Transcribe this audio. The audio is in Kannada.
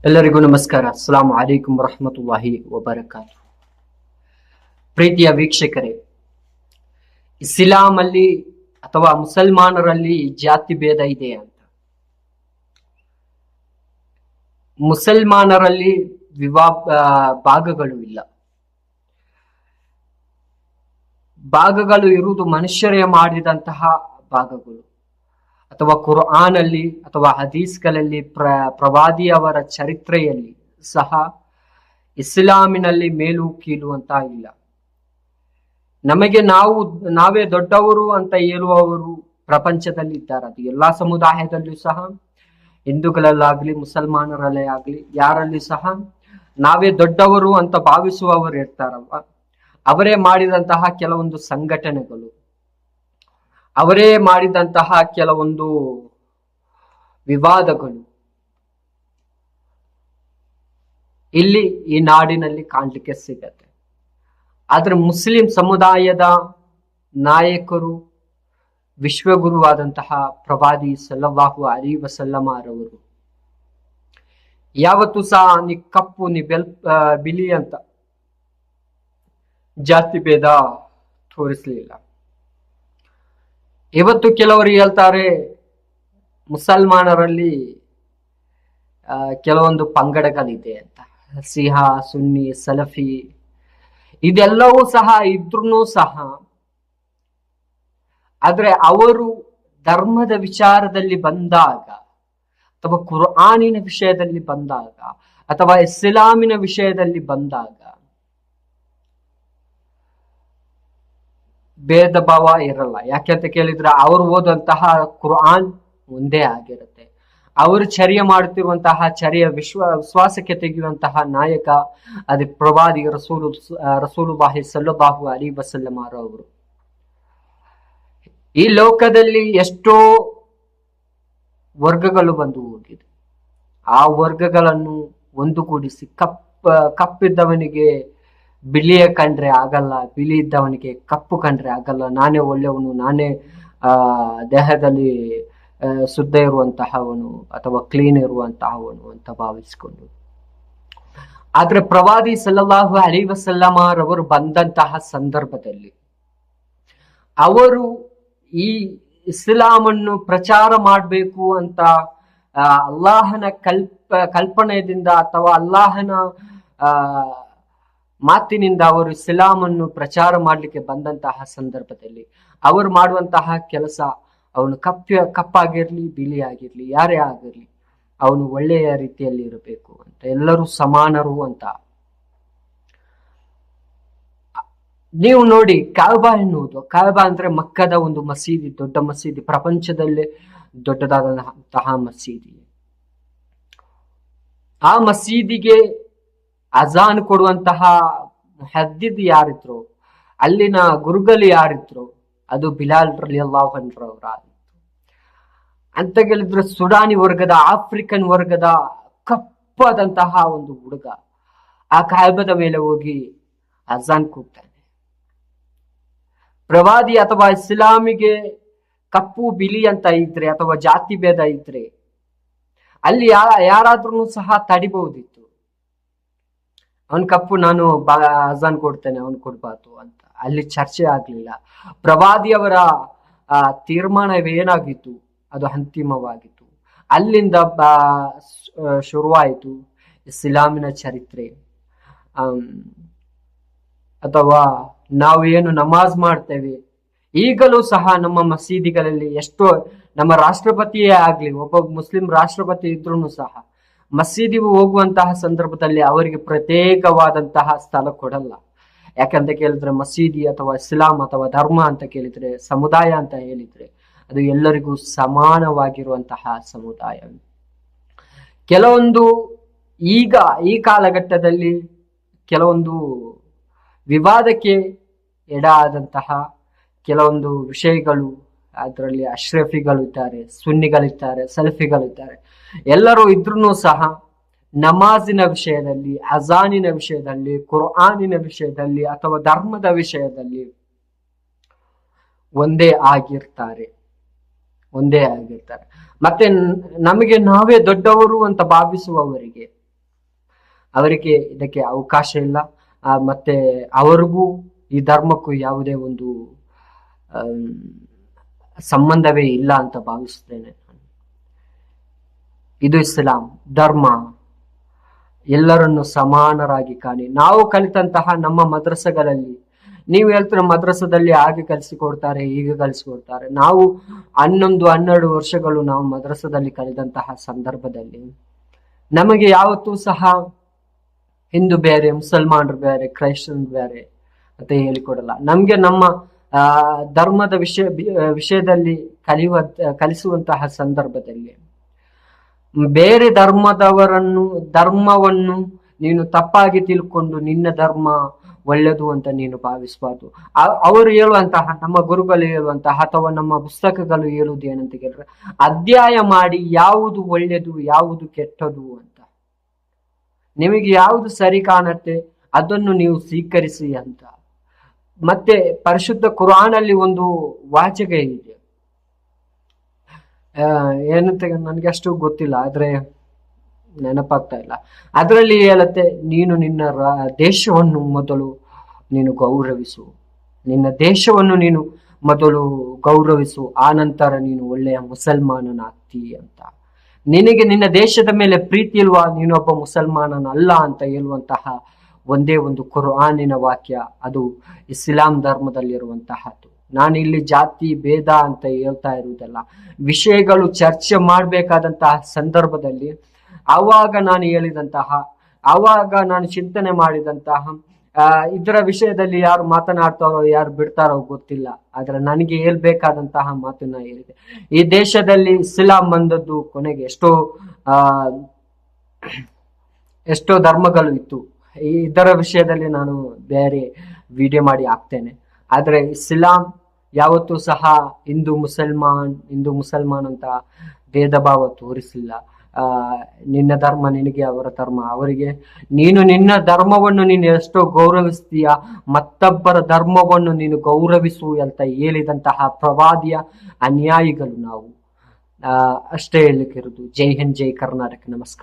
ಎಲ್ಲರಿಗೂ ನಮಸ್ಕಾರ. ಅಸ್ಸಲಾಮು ಅಲೈಕುಂ ವರಹಮತುಲ್ಲಾಹಿ ವಬರಕಾತು. ಪ್ರೀತಿಯ ವೀಕ್ಷಕರೇ, ಇಸ್ಲಾಂ ಅಲ್ಲಿ ಅಥವಾ ಮುಸಲ್ಮಾನರಲ್ಲಿ ಜಾತಿ ಭೇದ ಇದೆ ಅಂತ. ಮುಸಲ್ಮಾನರಲ್ಲಿ ಭಾಗಗಳು ಇಲ್ಲ. ಭಾಗಗಳು ಇರುವುದು ಮನುಷ್ಯರೇ ಮಾಡಿದಂತಹ ಭಾಗಗಳು, ಅಥವಾ ಕುರ್ಆನ್ ಅಲ್ಲಿ ಅಥವಾ ಹದೀಸ್ಗಳಲ್ಲಿ ಪ್ರವಾದಿಯವರ ಚರಿತ್ರೆಯಲ್ಲಿ ಸಹ ಇಸ್ಲಾಮಿನಲ್ಲಿ ಮೇಲು ಕೀಲು ಅಂತ ಇಲ್ಲ. ನಮಗೆ ನಾವೇ ದೊಡ್ಡವರು ಅಂತ ಹೇಳುವವರು ಪ್ರಪಂಚದಲ್ಲಿ ಇದ್ದಾರೆ. ಅದು ಎಲ್ಲಾ ಸಮುದಾಯದಲ್ಲೂ ಸಹ, ಹಿಂದೂಗಳಲ್ಲಾಗ್ಲಿ ಮುಸಲ್ಮಾನರಲ್ಲೇ ಆಗ್ಲಿ ಯಾರಲ್ಲಿ ಸಹ ನಾವೇ ದೊಡ್ಡವರು ಅಂತ ಭಾವಿಸುವವರು ಇರ್ತಾರಲ್ವ, ಅವರೇ ಮಾಡಿದಂತಹ ಕೆಲವೊಂದು ಸಂಘಟನೆಗಳು, ಅವರೇ ಮಾಡಿದಂತಹ ಕೆಲವೊಂದು ವಿವಾದಗಳು ಇಲ್ಲಿ ಈ ನಾಡಿನಲ್ಲಿ ಕಾಣ್ಲಿಕ್ಕೆ ಸಿಗತ್ತೆ. ಆದ್ರೆ ಮುಸ್ಲಿಂ ಸಮುದಾಯದ ನಾಯಕರು, ವಿಶ್ವಗುರುವಾದಂತಹ ಪ್ರವಾದಿ ಸಲ್ಲಲ್ಲಾಹು ಅಲೈಹಿ ವಸಲ್ಲಮರವರು ಯಾವತ್ತೂ ಸಹ ನೀ ಕಪ್ಪು ನೀ ಬಿಳಿ ಅಂತ ಜಾತಿ ಭೇದ ತೋರಿಸಲಿಲ್ಲ. ಇವತ್ತು ಕೆಲವರು ಹೇಳ್ತಾರೆ ಮುಸಲ್ಮಾನರಲ್ಲಿ ಕೆಲವೊಂದು ಪಂಗಡಗಳಿದೆ ಅಂತ, ಸಿಹಾ, ಸುನ್ನಿ, ಸಲಫಿ, ಇದೆಲ್ಲವೂ ಸಹ ಇದ್ರೂ ಸಹ, ಆದ್ರೆ ಅವರು ಧರ್ಮದ ವಿಚಾರದಲ್ಲಿ ಬಂದಾಗ ಅಥವಾ ಕುರ್ಆನಿನ ವಿಷಯದಲ್ಲಿ ಬಂದಾಗ ಅಥವಾ ಇಸ್ಲಾಮಿನ ವಿಷಯದಲ್ಲಿ ಬಂದಾಗ ಭೇದ ಭಾವ ಇರಲ್ಲ. ಯಾಕೆಂತ ಕೇಳಿದ್ರೆ ಅವರು ಓದುವಂತಹ ಕುರ್ಆನ್ ಒಂದೇ ಆಗಿರುತ್ತೆ. ಅವರು ಚರ್ಯ ಮಾಡುತ್ತಿರುವಂತಹ ಚರ್ಯ ವಿಶ್ವಾಸಕ್ಕೆ ತೆಗೆಯುವಂತಹ ನಾಯಕ ಅದಕ್ಕೆ ಪ್ರವಾದಿ ರಸೂಲುಲ್ಲಾಹಿ ಸಲ್ಲಲ್ಲಾಹು ಅಲೈಹಿ ವಸಲ್ಲಮರವರು. ಈ ಲೋಕದಲ್ಲಿ ಎಷ್ಟೋ ವರ್ಗಗಳು ಬಂದು ಹೋಗಿದೆ. ಆ ವರ್ಗಗಳನ್ನು ಒಂದುಗೂಡಿಸಿ ಕಪ್ಪಿದ್ದವನಿಗೆ ಬಿಳಿಯ ಕಂಡ್ರೆ ಆಗಲ್ಲ, ಬಿಳಿ ಇದ್ದವನಿಗೆ ಕಪ್ಪು ಕಂಡ್ರೆ ಆಗಲ್ಲ, ನಾನೇ ಒಳ್ಳೆಯವನು, ನಾನೇ ದೇಹದಲ್ಲಿ ಶುದ್ಧ ಇರುವಂತಹವನು ಅಥವಾ ಕ್ಲೀನ್ ಇರುವಂತಹವನು ಅಂತ ಭಾವಿಸಿಕೊಂಡು. ಆದ್ರೆ ಪ್ರವಾದಿ ಸಲ್ಲಲ್ಲಾಹು ಅಲೈಹಿ ವಸಲ್ಲಮರವರು ಬಂದಂತಹ ಸಂದರ್ಭದಲ್ಲಿ ಅವರು ಈ ಇಸ್ಲಾಮನ್ನು ಪ್ರಚಾರ ಮಾಡಬೇಕು ಅಂತ ಅಲ್ಲಾಹನ ಕಲ್ಪನೆಯಿಂದ ಅಥವಾ ಅಲ್ಲಾಹನ ಮಾತಿನಿಂದ ಅವರು ಇಸ್ಲಾಮನ್ನು ಪ್ರಚಾರ ಮಾಡಲಿಕ್ಕೆ ಬಂದಂತಹ ಸಂದರ್ಭದಲ್ಲಿ ಅವರು ಮಾಡುವಂತಹ ಕೆಲಸ, ಅವನು ಕಪ್ಪಾಗಿರ್ಲಿ ಬಿಳಿ ಆಗಿರ್ಲಿ ಯಾರೇ ಆಗಿರ್ಲಿ ಅವನು ಒಳ್ಳೆಯ ರೀತಿಯಲ್ಲಿ ಇರಬೇಕು ಅಂತ, ಎಲ್ಲರೂ ಸಮಾನರು ಅಂತ. ನೀವು ನೋಡಿ, ಕಾಬಾ ಎನ್ನುವುದು, ಕಾಬಾ ಅಂದ್ರೆ ಮಕ್ಕದ ಒಂದು ಮಸೀದಿ, ದೊಡ್ಡ ಮಸೀದಿ, ಪ್ರಪಂಚದಲ್ಲೇ ದೊಡ್ಡದಾದಂತಹ ಮಸೀದಿ. ಆ ಮಸೀದಿಗೆ ಅಜಾನ್ ಕೊಡುವಂತಹ ಮುಹದ್ದಿದ್ ಯಾರಿದ್ರು, ಅಲ್ಲಿನ ಗುರುಗಳು ಯಾರಿದ್ರು, ಅದು ಬಿಲಾಲ್ ರಲಿಯಲ್ಲಾಹು ಅನ್ಹು ಅವರ ಅಂತ ಹೇಳಿದ್ರೆ ಸುಡಾನಿ ವರ್ಗದ, ಆಫ್ರಿಕನ್ ವರ್ಗದ ಕಪ್ಪಾದಂತಹ ಒಂದು ಹುಡುಗ ಆ ಕಾಬದ ಮೇಲೆ ಹೋಗಿ ಅಜಾನ್ ಕೂಗ್ತಾನೆ. ಪ್ರವಾದಿ ಅಥವಾ ಇಸ್ಲಾಮಿಗೆ ಕಪ್ಪು ಬಿಳಿ ಅಂತ ಇದ್ರೆ ಅಥವಾ ಜಾತಿ ಭೇದ ಇದ್ರೆ ಅಲ್ಲಿ ಯಾರಾದ್ರೂ ಸಹ ತಡಿಬಹುದಿತ್ತು. ಅವನ್ ಕಪ್ಪು, ನಾನು ಅಜಾನ್ ಕೊಡ್ತೇನೆ, ಅವನ್ ಕೊಡ್ಬಾರ್ದು ಅಂತ ಅಲ್ಲಿ ಚರ್ಚೆ ಆಗ್ಲಿಲ್ಲ. ಪ್ರವಾದಿಯವರ ತೀರ್ಮಾನವೇನಾಗಿತ್ತು ಅದು ಅಂತಿಮವಾಗಿತ್ತು. ಅಲ್ಲಿಂದ ಶುರುವಾಯಿತು ಇಸ್ಲಾಮಿನ ಚರಿತ್ರೆ. ಅಥವಾ ನಾವು ಏನು ನಮಾಜ್ ಮಾಡ್ತೇವೆ, ಈಗಲೂ ಸಹ ನಮ್ಮ ಮಸೀದಿಗಳಲ್ಲಿ ಎಷ್ಟೋ, ನಮ್ಮ ರಾಷ್ಟ್ರಪತಿಯೇ ಆಗ್ಲಿ, ಒಬ್ಬ ಮುಸ್ಲಿಂ ರಾಷ್ಟ್ರಪತಿ ಇದ್ರೂ ಸಹ ಮಸೀದಿಗೆ ಹೋಗುವಂತಹ ಸಂದರ್ಭದಲ್ಲಿ ಅವರಿಗೆ ಪ್ರತ್ಯೇಕವಾದಂತಹ ಸ್ಥಳ ಕೊಡಲ್ಲ. ಯಾಕಂತ ಕೇಳಿದ್ರೆ ಮಸೀದಿ ಅಥವಾ ಇಸ್ಲಾಂ ಅಥವಾ ಧರ್ಮ ಅಂತ ಕೇಳಿದ್ರೆ, ಸಮುದಾಯ ಅಂತ ಹೇಳಿದ್ರೆ ಅದು ಎಲ್ಲರಿಗೂ ಸಮಾನವಾಗಿರುವಂತಹ ಸಮುದಾಯ. ಕೆಲವೊಂದು ಈಗ ಈ ಕಾಲಘಟ್ಟದಲ್ಲಿ ಕೆಲವೊಂದು ವಿವಾದಕ್ಕೆ ಎಡಾದಂತಹ ಕೆಲವೊಂದು ವಿಷಯಗಳು, ಅದರಲ್ಲಿ ಅಶ್ರಫಿಗಳು ಇದ್ದಾರೆ, ಸುನ್ನಿಗಳಿದ್ದಾರೆ, ಸಲ್ಫಿಗಳಿದ್ದಾರೆ, ಎಲ್ಲರೂ ಇದ್ರೂ ಸಹ ನಮಾಜಿನ ವಿಷಯದಲ್ಲಿ, ಅಜಾನಿನ ವಿಷಯದಲ್ಲಿ, ಕುರ್ಆನಿನ ವಿಷಯದಲ್ಲಿ ಅಥವಾ ಧರ್ಮದ ವಿಷಯದಲ್ಲಿ ಒಂದೇ ಆಗಿರ್ತಾರೆ. ಮತ್ತೆ ನಮಗೆ ನಾವೇ ದೊಡ್ಡವರು ಅಂತ ಭಾವಿಸುವವರಿಗೆ ಅವರಿಗೆ ಇದಕ್ಕೆ ಅವಕಾಶ ಇಲ್ಲ. ಮತ್ತೆ ಅವರಿಗೂ ಈ ಧರ್ಮಕ್ಕೂ ಯಾವುದೇ ಒಂದು ಸಂಬಂಧವೇ ಇಲ್ಲ ಅಂತ ಭಾವಿಸುತ್ತೇನೆ. ಇದು ಇಸ್ಲಾಂ ಧರ್ಮ. ಎಲ್ಲರನ್ನು ಸಮಾನರಾಗಿ ಕಾಣಿ. ನಾವು ಕಲಿತಂತಹ ನಮ್ಮ ಮದ್ರಸೆಗಳಲ್ಲಿ, ನೀವು ಹೇಳ್ತೀರ ಮದ್ರಸದಲ್ಲಿ ಹಾಗೆ ಕಲಿಸಿಕೊಡ್ತಾರೆ, ಹೀಗೆ ಕಲಿಸಿಕೊಡ್ತಾರೆ. ನಾವು 11-12 ವರ್ಷಗಳು ನಾವು ಮದ್ರಸದಲ್ಲಿ ಕಲಿದಂತಹ ಸಂದರ್ಭದಲ್ಲಿ ನಮಗೆ ಯಾವತ್ತೂ ಸಹ ಹಿಂದೂ ಬೇರೆ, ಮುಸಲ್ಮಾನರು ಬೇರೆ, ಕ್ರೈಸ್ತರು ಬೇರೆ ಅಂತ ಹೇಳಿಕೊಡಲ್ಲ. ನಮ್ಗೆ ನಮ್ಮ ಧರ್ಮದ ವಿಷಯದಲ್ಲಿ ಕಲಿಸುವಂತಹ ಸಂದರ್ಭದಲ್ಲಿ ಬೇರೆ ಧರ್ಮವನ್ನು ನೀನು ತಪ್ಪಾಗಿ ತಿಳ್ಕೊಂಡು ನಿನ್ನ ಧರ್ಮ ಒಳ್ಳೆದು ಅಂತ ನೀನು ಭಾವಿಸಬಾರ್ದು. ಅವರು ಹೇಳುವಂತಹ, ನಮ್ಮ ಗುರುಗಳು ಹೇಳುವಂತಹ ಅಥವಾ ನಮ್ಮ ಪುಸ್ತಕಗಳು ಹೇಳುವುದು ಏನಂತ ಕೇಳಿದ್ರೆ, ಅಧ್ಯಯನ ಮಾಡಿ ಯಾವುದು ಒಳ್ಳೆದು ಯಾವುದು ಕೆಟ್ಟದು ಅಂತ, ನಿಮಗೆ ಯಾವುದು ಸರಿ ಕಾಣುತ್ತೆ ಅದನ್ನು ನೀವು ಸ್ವೀಕರಿಸಿ ಅಂತ. ಮತ್ತೆ ಪರಿಶುದ್ಧ ಕುರಾನಲ್ಲಿ ಒಂದು ವಾಚಕ ಇದೆ, ಏನಂತ ನನಗೆ ಅಷ್ಟು ಗೊತ್ತಿಲ್ಲ, ಆದ್ರೆ ನೆನಪಾಗ್ತಾ ಇಲ್ಲ. ಅದರಲ್ಲಿ ಹೇಳುತ್ತೆ, ನೀನು ನಿನ್ನ ದೇಶವನ್ನು ಮೊದಲು ನೀನು ಗೌರವಿಸು, ನಿನ್ನ ದೇಶವನ್ನು ನೀನು ಮೊದಲು ಗೌರವಿಸು, ಆ ನಂತರ ನೀನು ಒಳ್ಳೆಯ ಮುಸಲ್ಮಾನನಾಗ್ತಿ ಅಂತ. ನಿನಗೆ ನಿನ್ನ ದೇಶದ ಮೇಲೆ ಪ್ರೀತಿ ಇಲ್ವಾ, ನೀನೊಬ್ಬ ಮುಸಲ್ಮಾನನಲ್ಲ ಅಂತ ಹೇಳುವಂತಹ ಒಂದೇ ಒಂದು ಕುರ್ಆನಿನ ವಾಕ್ಯ, ಅದು ಇಸ್ಲಾಂ ಧರ್ಮದಲ್ಲಿರುವಂತಹದ್ದು. ನಾನು ಇಲ್ಲಿ ಜಾತಿ ಭೇದ ಅಂತ ಹೇಳ್ತಾ ಇರುವುದಲ್ಲ, ವಿಷಯಗಳು ಚರ್ಚೆ ಮಾಡಬೇಕಾದಂತಹ ಸಂದರ್ಭದಲ್ಲಿ ಆವಾಗ ನಾನು ಚಿಂತನೆ ಮಾಡಿದಂತಹ ಇದರ ವಿಷಯದಲ್ಲಿ ಯಾರು ಮಾತನಾಡ್ತಾರೋ ಯಾರು ಬಿಡ್ತಾರೋ ಗೊತ್ತಿಲ್ಲ, ಆದ್ರೆ ನನಗೆ ಹೇಳ್ಬೇಕಾದಂತಹ ಮಾತನ್ನ ಹೇಳಿದೆ. ಈ ದೇಶದಲ್ಲಿ ಇಸ್ಲಾಂ ಬಂದದ್ದು ಕೊನೆಗೆ ಎಷ್ಟೋ ಧರ್ಮಗಳು ಇತ್ತು. ಇದರ ವಿಷಯದಲ್ಲಿ ನಾನು ಬೇರೆ ವಿಡಿಯೋ ಮಾಡಿ ಹಾಕ್ತೇನೆ. ಆದ್ರೆ ಇಸ್ಲಾಂ ಯಾವತ್ತೂ ಸಹ ಹಿಂದೂ ಮುಸಲ್ಮಾನ್ ಅಂತ ಭೇದ ಭಾವ ತೋರಿಸಿಲ್ಲ. ನಿನ್ನ ಧರ್ಮ ನಿನಗೆ, ಅವರ ಧರ್ಮ ಅವರಿಗೆ. ನೀನು ನಿನ್ನ ಧರ್ಮವನ್ನು ನೀನು ಎಷ್ಟೋ ಗೌರವಿಸ್ತೀಯ, ಮತ್ತೊಬ್ಬರ ಧರ್ಮವನ್ನು ನೀನು ಗೌರವಿಸು ಅಂತ ಹೇಳಿದಂತಹ ಪ್ರವಾದಿಯ ಅನ್ಯಾಯಿಗಳು ನಾವು. ಅಷ್ಟೇ ಹೇಳಲಿಕ್ಕಿರುವುದು. ಜೈ ಹಿಂದ್, ಜೈ ಕರ್ನಾಟಕ. ನಮಸ್ಕಾರ.